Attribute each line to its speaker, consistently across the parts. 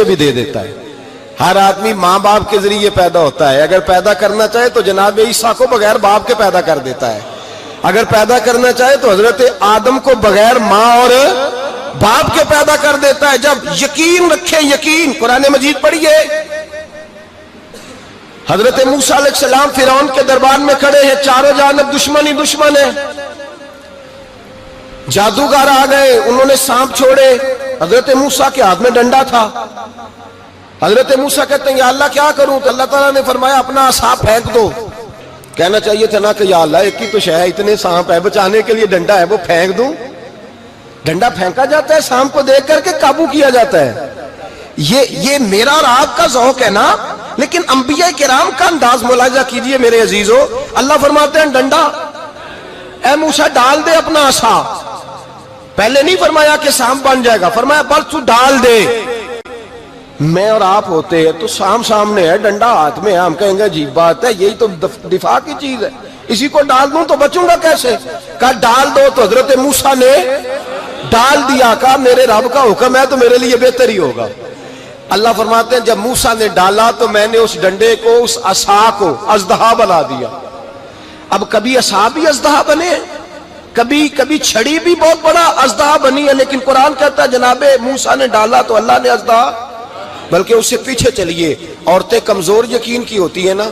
Speaker 1: کے بھی دے دیتا ہے. ہر آدمی ماں باپ کے ذریعے پیدا ہوتا ہے. اگر پیدا کرنا چاہے تو جناب عیسیٰ کو بغیر باپ کے پیدا کر دیتا ہے. اگر پیدا کرنا چاہے تو حضرت آدم کو بغیر ماں اور باپ کے پیدا کر دیتا ہے. جب یقین رکھیں, یقین, قرآن مجید پڑھیے. حضرت موسیٰ علیہ السلام فرعون کے دربار میں کھڑے ہیں, چاروں جانب دشمن ہی دشمن ہے. جادوگر آ گئے, انہوں نے سانپ چھوڑے. حضرت موسیٰ کے ہاتھ میں ڈنڈا تھا. حضرت موسیٰ کہتے ہیں یا اللہ کیا کروں؟ تو اللہ تعالیٰ نے فرمایا اپنا عصا پھینک دو. کہنا چاہیے تھا نا کہ یا اللہ ایک ہی تو شے ہے, اتنے سانپ ہے, بچانے کے لیے ڈنڈا ہے وہ پھینک دوں. ڈنڈا پھینکا جاتا ہے, سانپ کو دیکھ کر کے قابو کیا جاتا ہے. یہ میرا اور آپ کا ذوق ہے نا, لیکن انبیاء کرام کا انداز ملاحظہ کیجئے میرے عزیزو. اللہ فرماتے ہیں ڈنڈا, اے موسیٰ ڈال دے اپنا عصا. پہلے نہیں فرمایا کہ سانپ بن جائے گا, فرمایا بس تو ڈال دے. میں اور آپ ہوتے ہیں تو سام سامنے ہے, ڈنڈا ہاتھ میں ہے, ہم کہیں گے عجیب بات ہے, یہی تو دفاع کی چیز ہے, اسی کو ڈال دوں تو بچوں گا کیسے؟ کہا ڈال دو. تو حضرت موسیٰ نے ڈال دیا. کہا میرے رب کا حکم ہے تو میرے لیے بہتر ہی ہوگا. اللہ فرماتے ہیں جب موسیٰ نے ڈالا تو میں نے اس ڈنڈے کو, اس عصا کو اژدہا بنا دیا. اب کبھی عصا بھی اژدہا بنے, کبھی چھڑی بھی بہت بڑا اژدہا بنی ہے, لیکن قرآن کہتا ہے جناب موسیٰ نے ڈالا تو اللہ نے اژدہا. بلکہ اس سے پیچھے چلیے, عورتیں کمزور یقین کی ہوتی ہیں نا.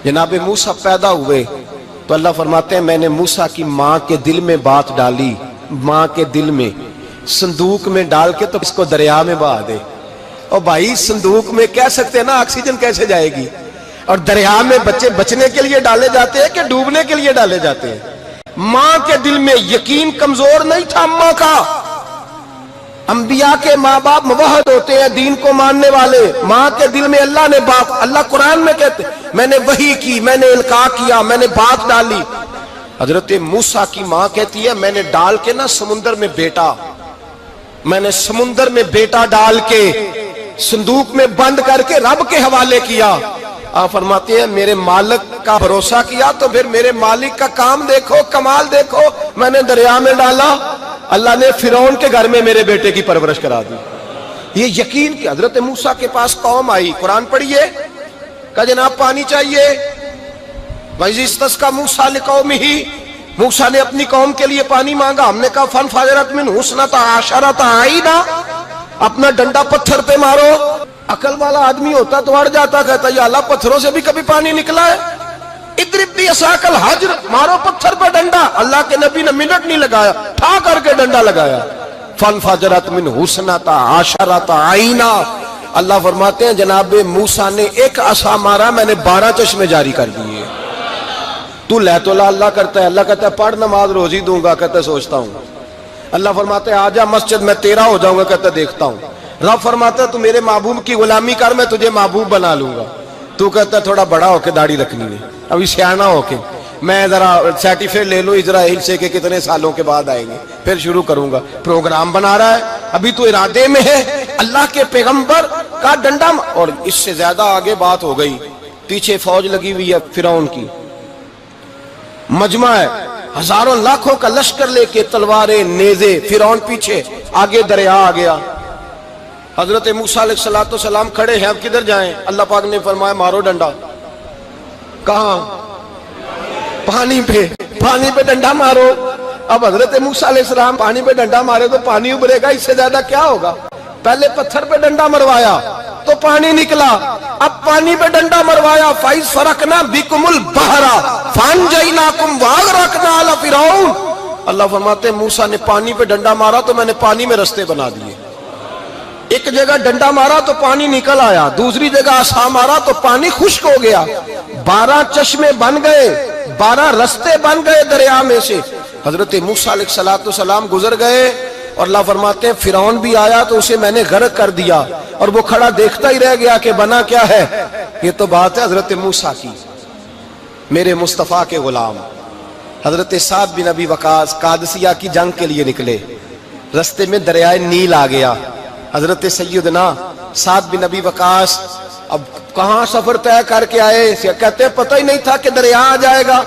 Speaker 1: جناب موسیٰ پیدا ہوئے تو اللہ فرماتے ہیں میں نے موسیٰ کی ماں کے دل میں بات ڈالی, ماں کے دل میں, صندوق میں ڈال کے تو اس کو دریا میں بہا دے. اور بھائی صندوق میں کہہ سکتے ہیں نا آکسیجن کیسے جائے گی, اور دریا میں بچے بچنے کے لیے ڈالے جاتے ہیں کہ ڈوبنے کے لیے ڈالے جاتے ہیں. ماں کے دل میں یقین کمزور نہیں تھا اماں کا. انبیاء کے ماں باپ موحد ہوتے ہیں, دین کو ماننے والے. ماں کے دل میں اللہ نے بات, اللہ قرآن میں کہتے میں نے وحی کی, میں نے القاء کیا, میں نے بات ڈالی. حضرت موسیٰ کی ماں کہتی ہے میں نے ڈال کے نا سمندر میں بیٹا, میں نے سمندر میں بیٹا ڈال کے صندوق میں بند کر کے رب کے حوالے کیا. آپ فرماتے ہیں میرے مالک کا بھروسہ کیا تو پھر میرے مالک کا کام دیکھو, کمال دیکھو. میں نے دریا میں ڈالا, اللہ نے فرعون کے گھر میں میرے بیٹے کی پرورش کرا دی. یہ یقین کہ حضرت موسیٰ کے پاس قوم آئی, قرآن پڑھیے. کہا جناب پانی چاہیے. وَإِذِ اسْتَسْقَىٰ مُوسَىٰ لِقَوْمِهِ, موسیٰ نے اپنی قوم کے لیے پانی مانگا. ہم نے کہا فَانْفَجَرَتْ مِنْهُ اثْنَتَا عَشَرَةَ عَيْنًا, اپنا ڈنڈا پتھر پہ مارو. عقل والا آدمی ہوتا تو اڑ جاتا, کہتا یا اللہ پتھروں سے بھی کبھی پانی نکلا ہے؟ اضرب بعصاک الحجر, مارو پتھر پہ ڈنڈا. اللہ کے نبی نے منٹ نہیں لگایا, ٹھا کر کے ڈنڈا لگایا. فَانْفَجَرَتْ مِنْهُ اثْنَتَا عَشَرَةَ عَيْنًا. اللہ فرماتے ہیں جناب موسیٰ نے ایک عصا مارا, میں نے 12 چشمے جاری کر دیے. تو لے تو لا اللہ کرتا ہے, اللہ کہتا ہے پڑھ نماز روزی دوں گا, کہتا ہے سوچتا ہوں. اللہ فرماتے ہیں آجا مسجد میں تیرا ہو جاؤں گا, کہتا ہے دیکھتا ہوں. رب فرماتا ہے تو میرے محبوب کی غلامی کر, میں تجھے محبوب بنا لوں گا. تو کہتا ہے تھوڑا بڑا ہو کے داڑھی رکھنی ہے, ابھی سیانا ہو کے, میں ذرا سرٹیفکیٹ لے لو اسرائیل سے کہ کتنے سالوں کے بعد آئیں گے, پھر شروع کروں گا. پروگرام بنا رہا ہے, ابھی تو ارادے میں ہے. اللہ کے پیغمبر کا ڈنڈا, اور اس سے زیادہ آگے بات ہو گئی. پیچھے فوج لگی ہوئی ہے فرعون کی, مجمع ہے, ہزاروں لاکھوں کا لشکر لے کے, تلواریں, نیزے. فرعون پیچھے, آگے دریا آ گیا. حضرت موسیٰ علیہ السلام کھڑے ہیں, اب کدھر جائیں؟ اللہ پاک نے فرمایا مارو ڈنڈا. کہاں؟ پانی پہ ڈنڈا مارو. اب حضرت موسیٰ علیہ السلام پانی پہ ڈنڈا مارے تو پانی ابھرے گا, اس سے زیادہ کیا ہوگا؟ پہلے پتھر پہ ڈنڈا مروایا تو پانی نکلا, اب پانی پہ ڈنڈا مروایا. فَإِذْ فَرَقْنَا بِكُمُ الْبَحْرَ فَأَنْجَيْنَاكُمْ وَأَغْرَقْنَا آلَ فِرْعَوْنَ. اللہ فرماتے ہیں موسیٰ نے پانی پہ ڈنڈا مارا تو میں نے پانی میں رستے بنا دیے. ایک جگہ ڈنڈا مارا تو پانی نکل آیا, دوسری جگہ عصا مارا تو پانی خشک ہو گیا. 12 چشمے بن گئے, 12 رستے بن گئے دریا میں سے. حضرت موسیٰ علیہ السلام گزر گئے, اور اللہ فرماتے ہیں فرعون بھی آیا تو اسے میں نے غرق کر دیا, اور وہ کھڑا دیکھتا ہی رہ گیا کہ بنا کیا ہے. یہ تو بات ہے حضرت موسیٰ کی. میرے مصطفیٰ کے غلام حضرت سعد بن ابی وقاص قادسیہ کی جنگ کے لیے نکلے, رستے میں دریائے نیل آ گیا. حضرت سیدنا سعد بن ابی وقاص اب کہاں سفر طے کر کے آئے, کہتے ہیں پتہ ہی نہیں تھا کہ دریا آ جائے گا.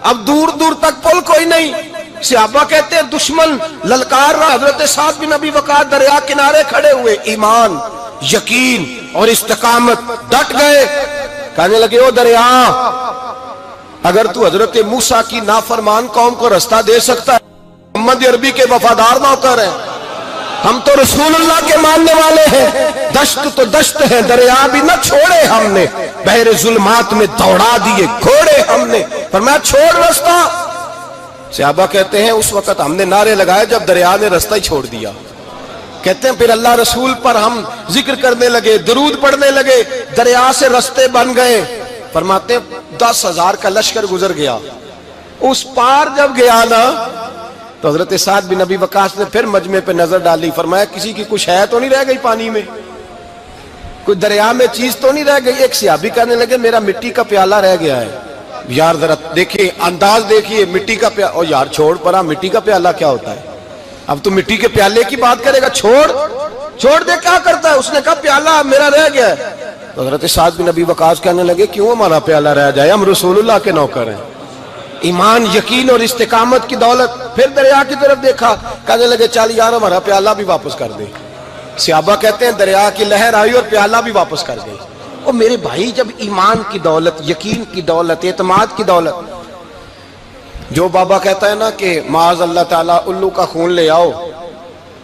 Speaker 1: اب دور دور تک پل کوئی نہیں. صحابہ کہتے ہیں دشمن للکار رہا, حضرت سعد بن ابی وقاص دریا کنارے کھڑے ہوئے, ایمان یقین اور استقامت، ڈٹ گئے. کہنے لگے او دریا، اگر تو حضرت موسیٰ کی نافرمان قوم کو رستہ دے سکتا ہے، محمد عربی کے وفادار نوکر ہیں، ہم تو رسول اللہ کے ماننے والے ہیں، دشت تو دشت ہے، دریا بھی نہ چھوڑے ہم نے، بحر ظلمات میں دوڑا دیے گھوڑے ہم نے. فرمایا چھوڑ رستہ. صحابہ کہتے ہیں اس وقت ہم نے نعرے لگائے جب دریا نے رستہ ہی چھوڑ دیا. کہتے ہیں پھر اللہ رسول پر ہم ذکر کرنے لگے، درود پڑھنے لگے، دریا سے رستے بن گئے. فرماتے ہیں 10,000 کا لشکر گزر گیا. اس پار جب گیا نا تو حضرت سعد بن ابی وقاص نے پھر مجمع پہ نظر ڈالی. فرمایا کسی کی کچھ ہے تو نہیں رہ گئی پانی میں، کوئی دریا میں چیز تو نہیں رہ گئی. ایک صحابی کہنے لگے میرا مٹی کا پیالہ رہ گیا ہے. یار ذرا دیکھیے انداز دیکھیے، مٹی کا پیالہ. اور یار چھوڑ پرا، مٹی کا پیالہ کیا ہوتا ہے؟ اب تو مٹی کے پیالے کی بات کرے گا. چھوڑ دے، کیا کرتا ہے؟ اس نے کہا پیالہ میرا رہ گیا ہے. تو حضرت سعد بن ابی وقاص کہنے لگے کیوں ہمارا پیالہ رہ جائے، ہم رسول اللہ کے نوکر ہیں. ایمان، یقین اور استقامت کی دولت. پھر دریا کی طرف دیکھا، کہنے لگے چل یار ہمارا پیالہ بھی واپس کر دے. صحابہ کہتے ہیں دریا کی لہر آئی اور پیالہ بھی واپس کر گئی. اور میرے بھائی جب ایمان کی دولت، یقین کی دولت، اعتماد کی دولت، جو بابا کہتا ہے نا کہ معاذ اللہ تعالیٰ الو کا خون لے آؤ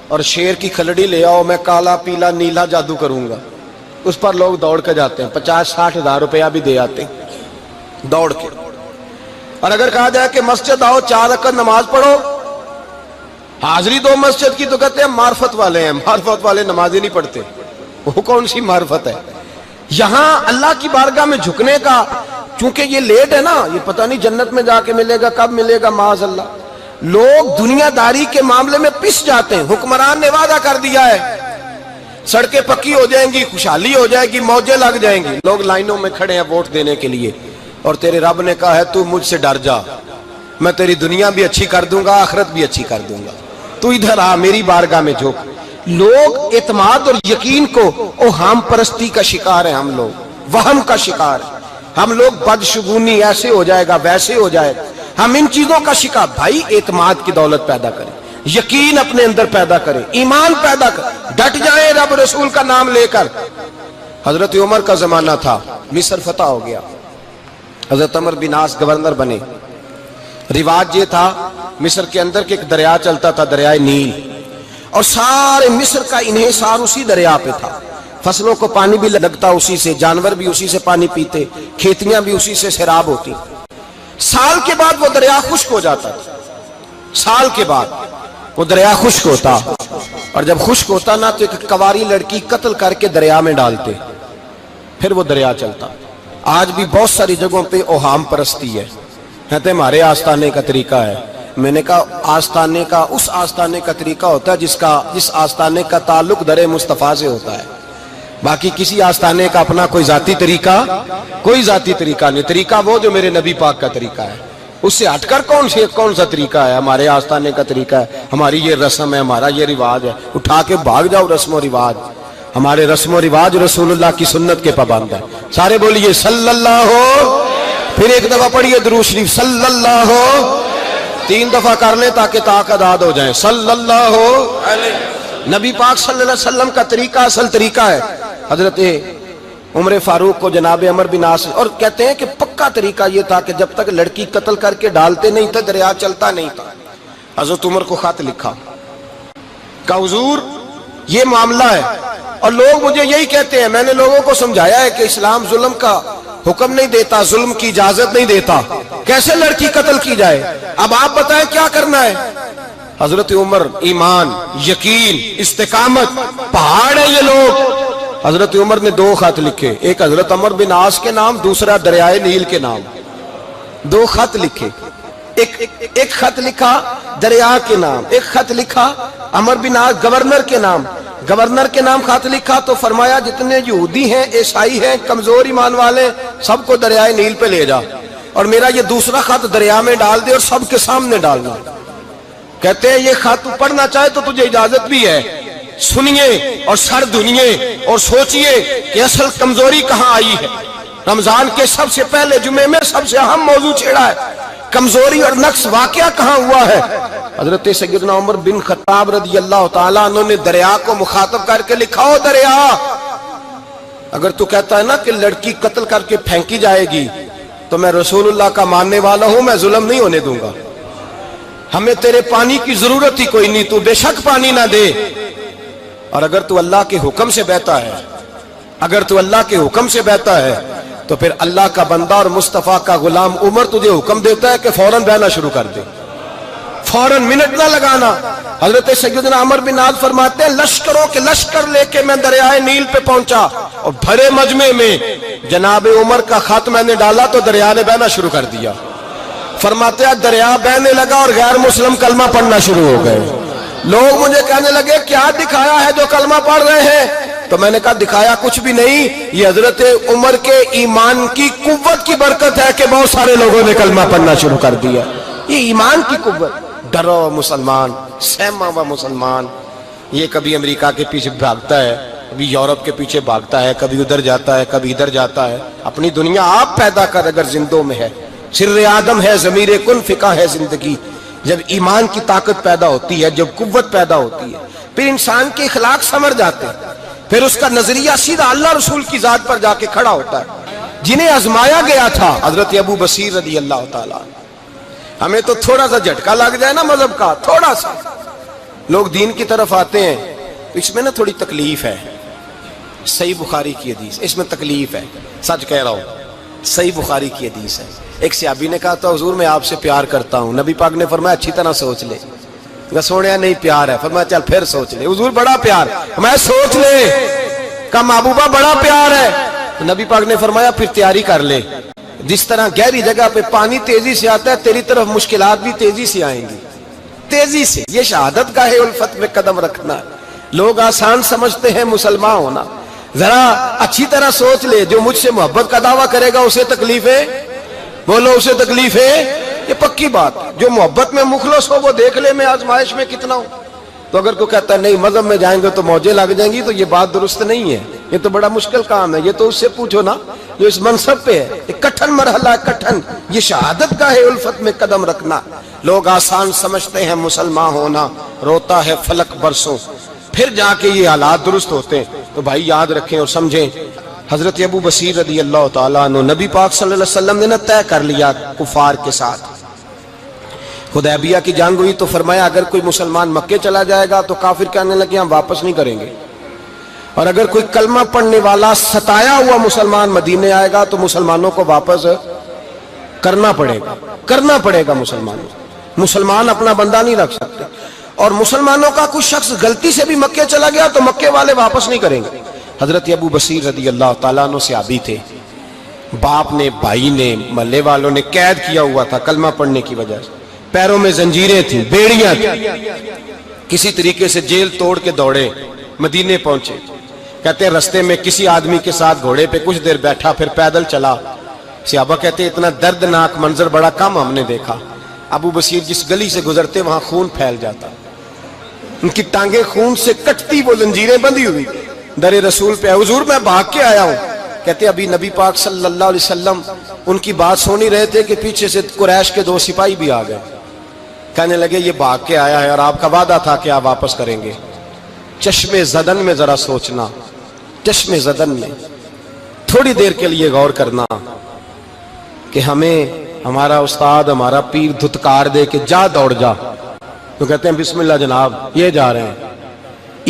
Speaker 1: اور شیر کی کھلڑی لے آؤ، میں کالا پیلا نیلا جادو کروں گا، اس پر لوگ دوڑ کے جاتے ہیں، 50-60 ہزار روپیہ بھی دے آتے ہیں دوڑ کے. اور اگر کہا جائے کہ مسجد آؤ 4 رکعت نماز پڑھو، حاضری دو مسجد کی، تو کہتے ہیں معرفت والے ہیں. معرفت والے نمازیں نہیں پڑھتے، وہ کون سی معرفت ہے؟ یہاں اللہ کی بارگاہ میں جھکنے کا، چونکہ یہ لیٹ ہے نا، یہ پتہ نہیں جنت میں جا کے ملے گا، کب ملے گا، معاذ اللہ. لوگ دنیا داری کے معاملے میں پس جاتے ہیں. حکمران نے وعدہ کر دیا ہے سڑکیں پکی ہو جائیں گی، خوشحالی ہو جائے گی، موجیں لگ جائیں گی، لوگ لائنوں میں کھڑے ہیں ووٹ دینے کے لیے. اور تیرے رب نے کہا ہے تو مجھ سے ڈر جا، میں تیری دنیا بھی اچھی کر دوں گا، آخرت بھی اچھی کر دوں گا، تو ادھر آ میری بارگاہ میں جھک. لوگ اعتماد اور یقین کو اوہام پرستی کا شکار ہیں، ہم لوگ وہم کا شکار ہیں. ہم لوگ بدشگونی ایسے ہو جائے گا، ویسے ہو جائے گا، ہم ان چیزوں کا شکار. بھائی اعتماد کی دولت پیدا کریں، یقین اپنے اندر پیدا کریں، ایمان پیدا کریں، ڈٹ جائیں رب رسول کا نام لے کر. حضرت عمر کا زمانہ تھا، مصر فتح ہو گیا، حضرت عمر بن عاص گورنر بنے. رواج یہ تھا مصر کے اندر کہ ایک دریا چلتا تھا، دریائے نیل، اور سارے مصر کا انحصار اسی دریا پہ تھا. فصلوں کو پانی بھی لگتا اسی سے، جانور بھی اسی سے پانی پیتے، کھیتیاں بھی اسی سے سیراب ہوتی. سال کے بعد وہ دریا خشک ہو جاتا تھا، سال کے بعد وہ دریا خشک ہوتا، اور جب خشک ہوتا نا تو ایک کواری لڑکی قتل کر کے دریا میں ڈالتے، پھر وہ دریا چلتا. آج بھی بہت ساری جگہوں پہ اوہام پرستی ہے، کہتے ہیں ہمارے آستانے کا طریقہ ہے. میں نے کہا آستانے کا اس آستانے کا طریقہ ہوتا ہے جس آستانے کا تعلق در مصطفیٰ سے ہوتا ہے. باقی کسی آستانے کا اپنا کوئی ذاتی طریقہ نہیں. طریقہ وہ جو میرے نبی پاک کا طریقہ ہے، اس سے ہٹ کر کون سا طریقہ ہے؟ ہمارے آستانے کا طریقہ ہے، ہماری یہ رسم ہے، ہمارا یہ رواج ہے. اٹھا کے بھاگ جاؤ رسم و رواج. ہمارے رسم و رواج رسول اللہ کی سنت کے پابند ہیں. سارے بولیے صلی اللہ ہو. پھر ایک دفعہ پڑھیے درود شریف صلی اللہ ہو. 3 دفعہ کر لیں تاکہ طاقت آد ہو جائیں. صلی اللہ ہو. نبی پاک صلی اللہ علیہ وسلم کا طریقہ اصل طریقہ ہے. حضرت عمر فاروق کو جناب عمر بن عاص، اور کہتے ہیں کہ پکا طریقہ یہ تھا کہ جب تک لڑکی قتل کر کے ڈالتے نہیں تھے دریا چلتا نہیں تھا. حضرت عمر کو خط لکھا کہ حضور یہ معاملہ ہے، اور لوگ مجھے یہی کہتے ہیں. میں نے لوگوں کو سمجھایا ہے کہ اسلام ظلم کا حکم نہیں دیتا، ظلم کی اجازت نہیں دیتا، کیسے لڑکی قتل کی جائے؟ اب آپ بتائیں کیا کرنا ہے؟ حضرت عمر ایمان، یقین، استقامت، پہاڑ ہے یہ لوگ. حضرت عمر نے 2 خط لکھے، ایک حضرت عمر بن عاص کے نام، دوسرا دریائے نیل کے نام. 2 خط لکھے، ایک خط لکھا دریا کے نام، ایک خط لکھا عمر بن عاص گورنر کے نام. گورنر کے نام خط لکھا تو فرمایا جتنے یہودی ہیں، عیسائی ہیں، کمزور ایمان والے، سب کو دریائے نیل پہ لے جا، اور میرا یہ دوسرا خط دریا میں ڈال دے اور سب کے سامنے ڈالنا. کہتے ہیں یہ خط پڑھنا چاہے تو تجھے اجازت بھی ہے، سنیے اور سر دھنیے اور سوچئے کہ اصل کمزوری کہاں آئی ہے. رمضان کے سب سے پہلے جمعے میں سب سے اہم موضوع چھیڑا ہے، کمزوری اور نقص واقعہ کہاں ہوا ہے. حضرت سیدنا عمر بن خطاب رضی اللہ تعالیٰ عنہ نے دریا کو مخاطب کر کے لکھا، او دریا اگر تو کہتا ہے نا کہ لڑکی قتل کر کے پھینکی جائے گی تو میں رسول اللہ کا ماننے والا ہوں، میں ظلم نہیں ہونے دوں گا، ہمیں تیرے پانی کی ضرورت ہی کوئی نہیں، تو بے شک پانی نہ دے۔ اور اگر تو اللہ کے حکم سے بہتا ہے، اگر تو اللہ کے حکم سے بہتا ہے تو پھر اللہ کا بندہ اور مصطفیٰ کا غلام عمر تجھے حکم دیتا ہے کہ فوراً بہنا شروع کر دے، فوراً منٹ نہ لگانا۔ حضرت سیدنا عمر بن عاص فرماتے ہیں لشکروں کے لشکر لے کے میں دریائے نیل پہ پہنچا اور بھرے مجمع میں جناب عمر کا خط میں نے ڈالا تو دریا نے بہنا شروع کر دیا۔ فرماتے ہیں دریا بہنے لگا اور غیر مسلم کلمہ پڑھنا شروع ہو گئے۔ لوگ مجھے کہنے لگے کیا دکھایا ہے جو کلمہ پڑھ رہے ہیں؟ تو میں نے کہا دکھایا کچھ بھی نہیں، یہ حضرت عمر کے ایمان کی قوت کی برکت ہے کہ بہت سارے لوگوں نے کلمہ پڑھنا شروع کر دیا۔ یہ ایمان کی قوت۔ ڈرا ہوا مسلمان، سہما ہوا مسلمان، یہ کبھی امریکہ کے پیچھے بھاگتا ہے، کبھی یورپ کے پیچھے بھاگتا ہے، کبھی ادھر جاتا ہے، کبھی ادھر جاتا ہے۔ اپنی دنیا آپ پیدا کر اگر زندوں میں ہے، سر آدم ہے، ضمیر کن فقہ ہے زندگی۔ جب ایمان کی طاقت پیدا ہوتی ہے، جب قوت پیدا ہوتی ہے، پھر انسان کے اخلاق سمر جاتے ہیں، پھر اس کا نظریہ سیدھا اللہ رسول کی ذات پر جا کے کھڑا ہوتا ہے۔ جنہیں آزمایا گیا تھا حضرت ابو بصیر رضی اللہ تعالیٰ، ہمیں تو تھوڑا سا جھٹکا لگ جائے نا مذہب کا، تھوڑا سا لوگ دین کی طرف آتے ہیں تو اس میں نا تھوڑی تکلیف ہے۔ صحیح بخاری کی حدیث، اس میں تکلیف ہے، سچ کہہ رہا ہوں، صحیح بخاری کی حدیث ہے۔ ایک صحابی نے کہا تو حضور میں آپ سے پیار کرتا ہوں، نبی پاک نے فرمایا اچھی طرح سوچ لے۔ سوڑیا نہیں پیار ہے، فرمایا چل پھر سوچ لے۔ حضور بڑا پیار، میں سوچ لے۔ کہا محبوبہ بڑا پیار ہے، نبی پاک نے فرمایا پھر تیاری کر لے، جس طرح گہری جگہ پہ پانی تیزی سے آتا ہے تیری طرف مشکلات بھی تیزی سے آئیں گی، تیزی سے۔ یہ شہادت گاہ الفت میں قدم رکھنا ہے۔ لوگ آسان سمجھتے ہیں مسلمان ہونا، ذرا اچھی طرح سوچ لے، جو مجھ سے محبت کا دعویٰ کرے گا اسے تکلیف ہے، بولو اسے تکلیف ہے، یہ پکی بات۔ جو محبت میں مخلص ہو وہ دیکھ لے میں آزمائش میں کتنا ہوں۔ تو اگر کوئی کہتا ہے نہیں مذہب میں جائیں گے تو موجیں لگ جائیں گی، تو یہ بات درست نہیں ہے، یہ تو بڑا مشکل کام ہے۔ یہ تو اس سے پوچھو نا جو اس منصب پہ ہے، یہ کٹھن مرحلہ ہے، کٹھن۔ یہ شہادت گاہ الفت میں قدم رکھنا۔ لوگ آسان سمجھتے ہیں مسلمان ہونا، روتا ہے فلک برسوں، پھر جا کے یہ حالات درست ہوتے ہیں۔ تو بھائی یاد رکھیں اور سمجھیں، حضرت ابو بصیر رضی اللہ تعالیٰ عنہ، نبی پاک صلی اللہ علیہ وسلم نے طے کر لیا کفار کے ساتھ، حدیبیہ کی جنگ ہوئی تو فرمایا اگر کوئی مسلمان مکے چلا جائے گا تو کافر کہنے لگے ہم واپس نہیں کریں گے، اور اگر کوئی کلمہ پڑھنے والا ستایا ہوا مسلمان مدینے آئے گا تو مسلمانوں کو واپس کرنا پڑے گا مسلمان اپنا بندہ نہیں رکھ سکتے۔ اور مسلمانوں کا کوئی شخص غلطی سے بھی مکے چلا گیا تو مکے والے واپس نہیں کریں گے۔ حضرت ابو بصیر رضی اللہ تعالیٰ عنہ صحابی تھے، باپ نے، بھائی نے، محلے والوں نے قید کیا ہوا تھا کلمہ پڑھنے کی وجہ سے، پیروں میں زنجیریں تھیں، بیڑیاں تھیں، کسی طریقے سے جیل توڑ کے دوڑے مدینے پہنچے۔ کہتے ہیں رستے میں کسی آدمی کے ساتھ گھوڑے پہ کچھ دیر بیٹھا پھر پیدل چلا۔ صحابہ کہتے ہیں اتنا دردناک منظر بڑا کم ہم نے دیکھا۔ ابو بصیر جس گلی سے گزرتے وہاں خون پھیل جاتا، ان کی ٹانگیں خون سے کٹتی، وہ زنجیریں بندھی ہوئی، در رسول پہ حضور میں بھاگ کے آیا ہوں۔ کہتے ابھی نبی پاک صلی اللہ علیہ وسلم ان کی بات سن ہی رہے تھے کہ پیچھے سے قریش کے 2 سپاہی بھی آ گئے، کہنے لگے یہ بھاگ کے آیا ہے اور آپ کا وعدہ تھا کہ آپ واپس کریں گے۔ چشم زدن میں ذرا سوچنا، چشم زدن میں تھوڑی دیر کے لیے غور کرنا کہ ہمیں ہمارا استاد، ہمارا پیر دھتکار دے کہ جا دوڑ جا، تو کہتے ہیں بسم اللہ جناب یہ جا رہے ہیں۔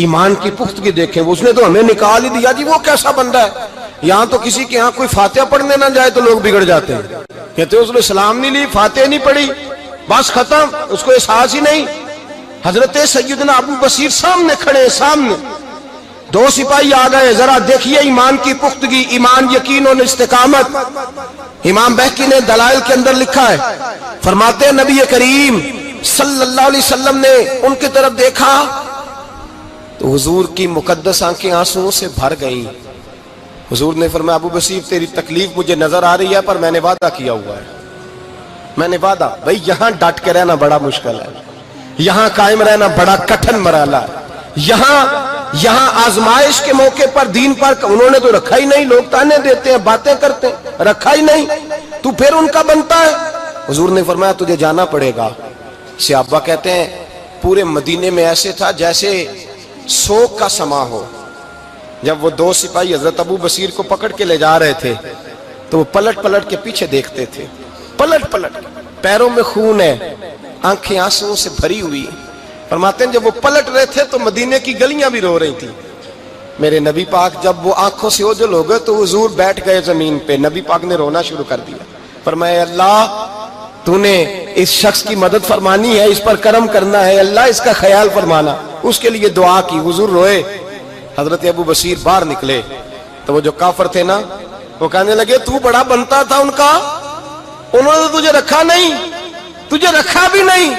Speaker 1: ایمان کی پختگی دیکھیں، اس نے تو ہمیں نکال ہی دیا جی، وہ کیسا بندہ ہے۔ یہاں تو کسی کے ہاں کوئی فاتحہ پڑھنے نہ جائے تو لوگ بگڑ جاتے ہیں، کہتے ہیں اس نے سلام نہیں لی، فاتحہ نہیں پڑھی، بس ختم، اس کو احساس ہی نہیں۔ حضرت سیدنا ابو بصیر سامنے کھڑے، سامنے 2 سپاہی آ گئے، ذرا دیکھیے ایمان کی پختگی، ایمان، یقین اور استقامت۔ امام بہقی نے دلائل کے اندر لکھا ہے، فرماتے ہیں نبی کریم صلی اللہ علیہ وسلم نے ان کی طرف دیکھا تو حضور کی مقدس آنکھیں آنسوؤں سے بھر گئیں۔ حضور نے فرمایا ابو بصیر تیری تکلیف مجھے نظر آ رہی ہے پر میں نے وعدہ کیا ہوا ہے، میں نے وعدہ۔ بھائی یہاں ڈٹ کے رہنا بڑا مشکل ہے، یہاں قائم رہنا بڑا کٹھن مرحلہ ہے۔ یہاں آزمائش کے موقع پر دین پر انہوں نے تو رکھا ہی نہیں، لوگ تانے دیتے ہیں، باتیں کرتے ہیں، رکھا ہی نہیں، تو پھر ان کا بنتا ہے۔ حضور نے فرمایا تجھے جانا پڑے گا۔ صحابہ کہتے ہیں پورے مدینے میں ایسے تھا جیسے سوگ کا سما ہو، جب وہ دو سپاہی حضرت ابو بصیر کو پکڑ کے لے جا رہے تھے تو وہ پلٹ پلٹ کے پیچھے دیکھتے تھے، پلٹ پلٹ، پیروں میں خون ہے، آنکھیں آنسوں سے بھری ہوئی۔ فرماتے ہیں جب وہ پلٹ رہے تھے تو مدینے کی گلیاں بھی رو رہی تھیں۔ میرے نبی پاک جب وہ آنکھوں سے اوجھل ہو گئے تو حضور بیٹھ گئے زمین پہ، نبی پاک نے رونا شروع کر دیا۔ فرمایا اللہ تو نے اس شخص کی مدد فرمانی ہے، اس پر کرم کرنا ہے، اللہ اس کا خیال فرمانا، اس کے لیے دعا کی، حضور روئے۔ حضرت ابو بصیر باہر نکلے تو وہ جو کافر تھے نا وہ کہنے لگے تو بڑا بنتا تھا ان کا، انہوں نے تجھے رکھا نہیں، تجھے رکھا بھی نہیں۔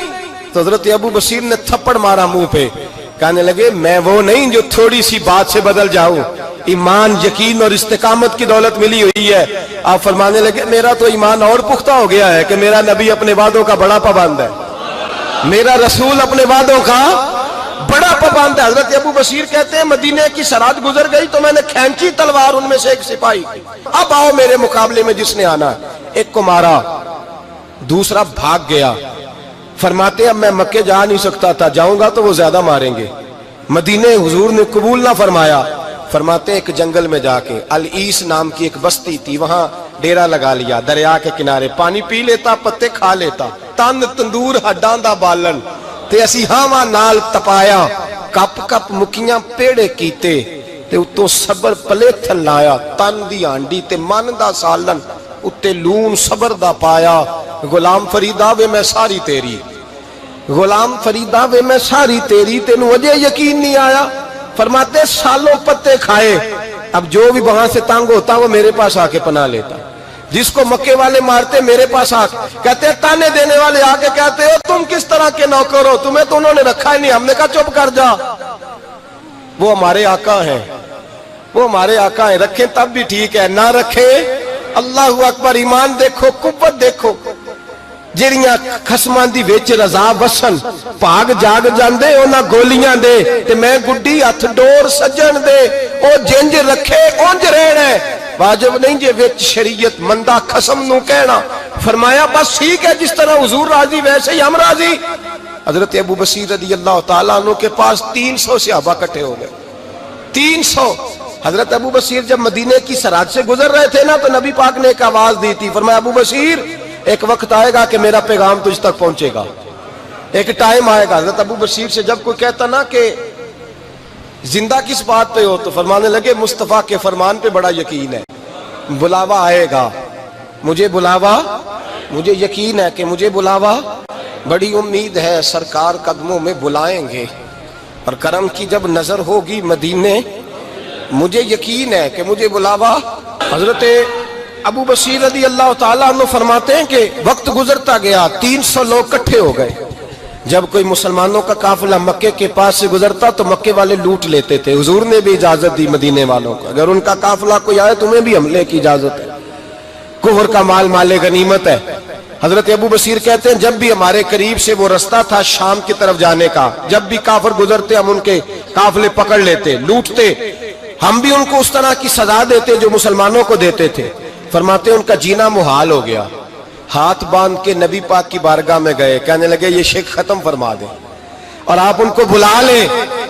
Speaker 1: تو حضرت ابو بصیر نے تھپڑ مارا منہ پہ، کہنے لگے میں وہ نہیں جو تھوڑی سی بات سے بدل جاؤں، ایمان، یقین اور استقامت کی دولت ملی ہوئی ہے۔ آپ فرمانے لگے میرا تو ایمان اور پختہ ہو گیا ہے کہ میرا نبی اپنے وعدوں کا بڑا پابند ہے، میرا رسول اپنے وعدوں کا بڑا پابند ہے۔ حضرت ابو بصیر کہتے ہیں مدینے کی سرحد گزر گئی تو میں نے کھینچی تلوار ان میں سے ایک سپاہی، اب آؤ میرے مقابلے میں جس نے آنا ہے۔ ایک کو مارا، دوسرا بھاگ گیا۔ فرماتے اب میں مکے جا نہیں سکتا تھا، جاؤں گا تو وہ زیادہ ماریں گے، مدینے حضور نے قبول نہ فرمایا۔ فرماتے ایک جنگل میں جا کے العیس نام کی ایک بستی تھی، وہاں ڈیرا لگا لیا، دریا کے کنارے، پانی پی لیتا، پتے کھا لیتا، تن تندور ہڈاں دا بالن تے اسی ہاواں نال تپایا، کپ کپ مکیاں پیڑے کیتے تے اتوں صبر پلیتھن لایا، تن دی ہانڈی تے من دا سالن اتے لون صبر دا پایا۔ غلام فریدا وے میں ساری تیری، غلام فریدا وے میں ساری تیری، تینوں وجہ یقین نہیں آیا۔ فرماتے سالوں پتے کھائے، اب جو بھی وہاں سے تنگ ہوتا وہ میرے پاس آ کے پناہ لیتا، جس کو مکے والے مارتے میرے پاس آ کے کہتے تانے دینے والے آ کے کہتے ہو تم کس طرح کے نوکر ہو، تمہیں تو انہوں نے رکھا ہی نہیں۔ ہم نے کہا چپ کر جا، وہ ہمارے آقا ہیں، وہ ہمارے آقا ہیں، رکھیں تب بھی ٹھیک ہے، نہ رکھیں اللہ اکبر۔ ایمان دیکھو، قوت دیکھو، جڑیاں خصماں دی وچ رضا وسن، بھاگ جاگ جاندے انہاں گولیاں دے تے میں گڈی ہتھ ڈور سجن دے، او جنج رکھے اونج رہنا ہے، واجب نہیں جے وچ شریعت مندہ خصم نو کہنا۔ فرمایا بس ٹھیک ہے، جس طرح حضور راضی ویسے ہی ہم راضی۔ حضرت ابو بصیر رضی اللہ تعالیٰ عنہ کے پاس 300 صحابہ کٹھے ہو گئے، 300۔ حضرت ابو بصیر جب مدینے کی سرحد سے گزر رہے تھے نا تو نبی پاک نے ایک آواز دی تھی، فرمایا ابو بصیر ایک وقت آئے گا کہ میرا پیغام تجھ تک پہنچے گا، ایک ٹائم آئے گا۔ حضرت ابو بصیر سے جب کوئی کہتا نا کہ زندہ کس بات پہ ہو تو فرمانے لگے مصطفیٰ کے فرمان پہ بڑا یقین ہے، بلاوا آئے گا، مجھے بلاوا، مجھے یقین ہے کہ مجھے بلاوا، بڑی امید ہے سرکار قدموں میں بلائیں گے، اور کرم کی جب نظر ہوگی مدینے، مجھے یقین ہے کہ مجھے بلاوا۔ حضرت ابو بصیر رضی اللہ تعالیٰ عنہ فرماتے ہیں کہ وقت گزرتا گیا، 300 لوگ کٹھے ہو گئے۔ جب کوئی مسلمانوں کا قافلہ مکے کے پاس سے گزرتا تو مکے والے لوٹ لیتے تھے، حضور نے بھی اجازت دی مدینے والوں کو، اگر ان کا قافلہ کوئی آئے تمہیں بھی حملے کی اجازت ہے، کفر کا مال مال غنیمت ہے۔ حضرت ابو بصیر کہتے ہیں جب بھی ہمارے قریب سے وہ رستہ تھا شام کی طرف جانے کا، جب بھی کافر گزرتے ہم ان کے قافلے پکڑ لیتے، لوٹتے، ہم بھی ان کو اس طرح کی سزا دیتے جو مسلمانوں کو دیتے تھے۔ فرماتے ان کا جینا محال ہو گیا، ہاتھ باندھ کے نبی پاک کی بارگاہ میں گئے، کہنے لگے یہ شرک ختم فرما دیں اور آپ ان کو بلا لیں،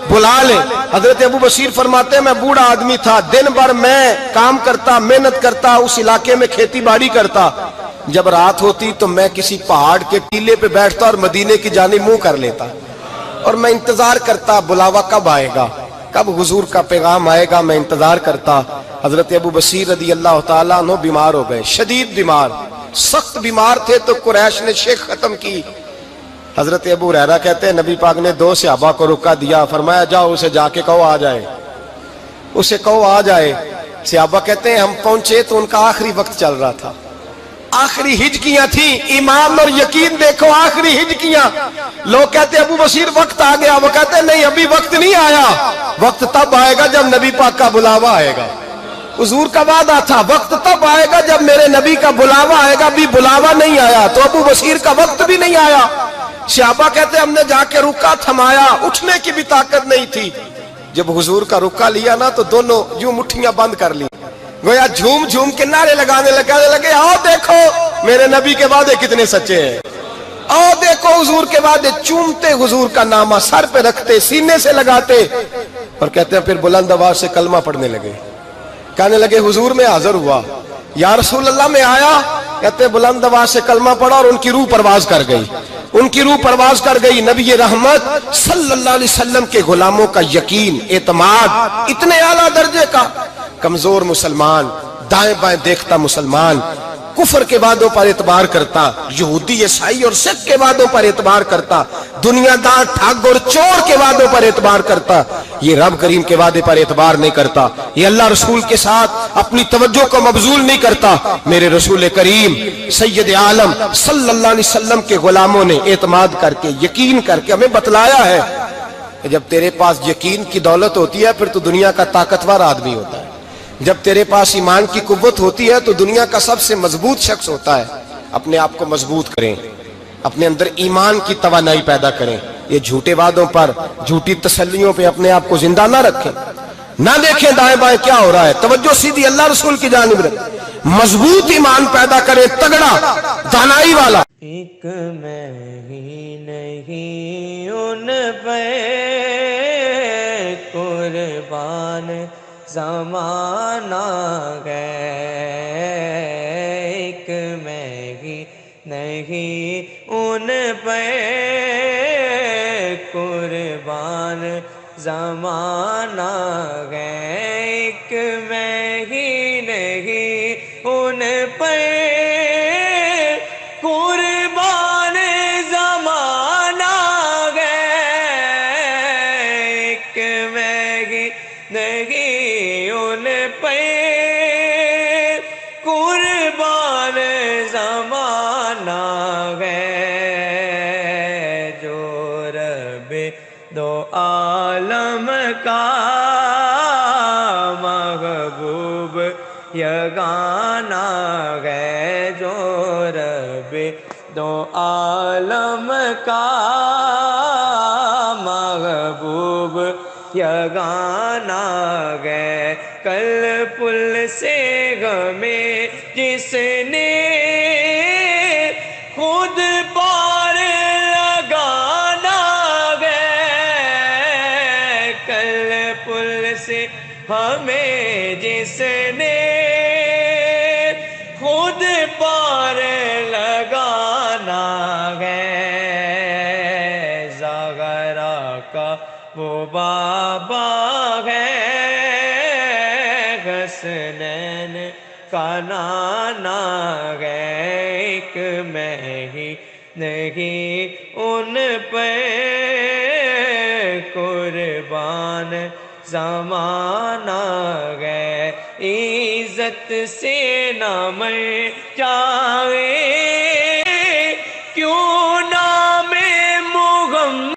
Speaker 1: بلا لیں۔ حضرت ابو بصیر فرماتے ہیں میں بوڑھا آدمی تھا، دن بھر میں کام کرتا، محنت کرتا، اس علاقے میں کھیتی باڑی کرتا، جب رات ہوتی تو میں کسی پہاڑ کے ٹیلے پہ بیٹھتا اور مدینے کی جانب منہ کر لیتا، اور میں انتظار کرتا بلاوا کب آئے گا، کب حضور کا پیغام آئے گا، میں انتظار کرتا۔ حضرت ابو بصیر رضی اللہ تعالیٰ عنہ بیمار ہو گئے، شدید بیمار، سخت بیمار تھے، تو قریش نے شیخ ختم کی۔ حضرت ابو ہریرہ کہتے ہیں نبی پاک نے 2 صحابہ کو رکا دیا، فرمایا جاؤ اسے جا کے کہو آ جائے، اسے کہو آ جائے۔ صحابہ کہتے ہیں ہم پہنچے تو ان کا آخری وقت چل رہا تھا، آخری ہجکیاں تھیں، ایمان اور یقین دیکھو، آخری ہجکیاں۔ لوگ کہتے ابو بصیر وقت آ گیا، وہ کہتے نہیں ابھی وقت نہیں آیا، وقت تب آئے گا جب نبی پاک کا بلاوا آئے گا۔ حضور کا وعدہ تھا وقت تب آئے گا جب میرے نبی کا بلاوا آئے گا، بھی بلاوا نہیں آیا تو ابو بصیر کا وقت بھی نہیں آیا۔ صحابہ کہتے ہم نے جا کے رکا تھمایا، اٹھنے کی بھی طاقت نہیں تھی۔ جب حضور کا رکا لیا نا تو دونوں یوں مٹھیاں بند کر لی، گویا جھوم جھوم کے نعرے لگانے لگے آؤ دیکھو میرے نبی کے وعدے کتنے سچے ہیں، آؤ دیکھو حضور کے وعدے، چومتے حضور کا نامہ، سر پہ رکھتے، سینے سے لگاتے۔ اور کہتے ہیں پھر بلند آواز سے کلمہ پڑھنے لگے. کہنے لگے حضور میں حاضر ہوا، یا رسول اللہ میں آیا. کہتے ہیں بلند آواز سے کلمہ پڑھا اور ان کی روح پرواز کر گئی. ان کی روح پرواز کر گئی. نبی رحمت صلی اللہ علیہ وسلم کے غلاموں کا یقین، اعتماد اتنے اعلیٰ درجے کا. کمزور مسلمان، دائیں بائیں دیکھتا مسلمان، کفر کے وعدوں پر اعتبار کرتا، یہودی عیسائی اور سکھ کے وعدوں پر اعتبار کرتا، دنیا دار ٹھگ اور چور کے وعدوں پر اعتبار کرتا، یہ رب کریم کے وعدے پر اعتبار نہیں کرتا، یہ اللہ رسول کے ساتھ اپنی توجہ کو مبذول نہیں کرتا. میرے رسول کریم سید عالم صلی اللہ علیہ وسلم کے غلاموں نے اعتماد کر کے، یقین کر کے ہمیں بتلایا ہے کہ جب تیرے پاس یقین کی دولت ہوتی ہے پھر تو دنیا کا طاقتور آدمی ہوتا ہے. جب تیرے پاس ایمان کی قوت ہوتی ہے تو دنیا کا سب سے مضبوط شخص ہوتا ہے. اپنے آپ کو مضبوط کریں، اپنے اندر ایمان کی توانائی پیدا کریں. یہ جھوٹے وعدوں پر، جھوٹی تسلیوں پہ اپنے آپ کو زندہ نہ رکھیں، نہ دیکھیں دائیں بائیں کیا ہو رہا ہے. توجہ سیدھی اللہ رسول کی جانب رکھیں. مضبوط ایمان پیدا کریں، تگڑا، دانائی والا.
Speaker 2: ایک میں ہی نہیں ان پہ قربان زمانہ ہے، ایک میں ہی نہیں ان پہ قربان زمانہ ہے، ایک میں ہی نہیں ان پہ قربان زمانہ ہے، ایک میں ہی نہیں ان پہ قربان زمانہ ہے، جو رب دو عالم کا محبوب یگانہ ہے، جو رب دو عالم کا محبوب یگانہ ہے. کل پل سے ہمیں جس نے خود پار لگانا ہے، کل پل سے ہمیں جس نے خود پار لگانا ہے، زغرا کا وہ بابا ہے، حسنین کا نانا ہے، ایک میں ہی نہیں ان پہ قربان زمانہ ہے. عزت سے نہ مر جائے